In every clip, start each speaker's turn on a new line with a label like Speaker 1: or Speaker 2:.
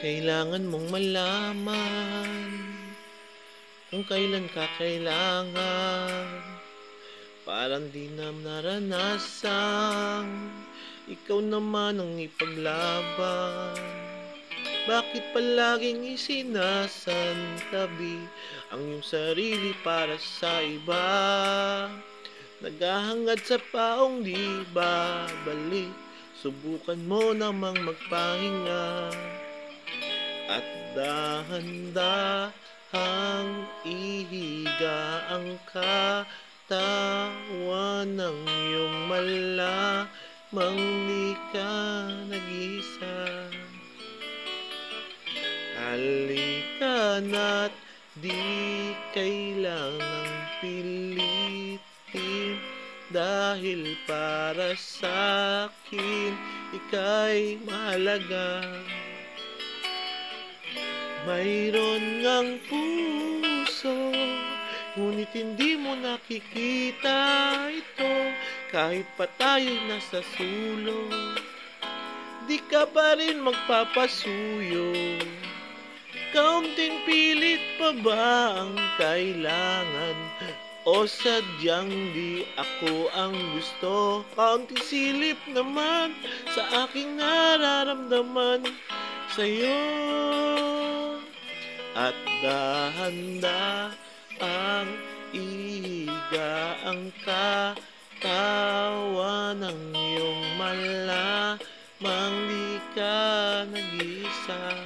Speaker 1: Kailangan mong malaman kung kailan ka kailangan. Parang di na naranasang ikaw naman ang ipaglaban. Bakit palaging isinasantabi ang iyong sarili para sa iba? Naghahangad sa paong di babalik. Subukan mo namang magpahinga at dahan-dahang ihiga ang katawan ng iyong malamang di ka nag-iisa. Halika na't di kailangang pilitin, dahil para sa'kin ika'y mahalaga. Mayroon ngang puso, ngunit hindi mo nakikita ito. Kahit pa tayo'y nasa sulok, di ka pa rin magpapasuyo. Kaunting pilit pa ba ang kailangan? O sadyang di ako ang gusto? Kaunting silip naman sa aking nararamdaman sa'yo. At dahan-dahang ihiga ang katawan ng iyong malamang di ka nag-iisa.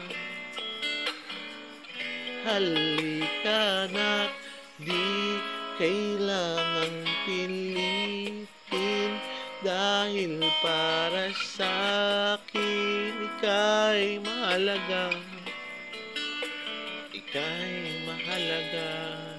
Speaker 1: Halika na't di kailangang pilitin, dahil para sa'kin ika'y mahalaga. Ika'y mahalaga.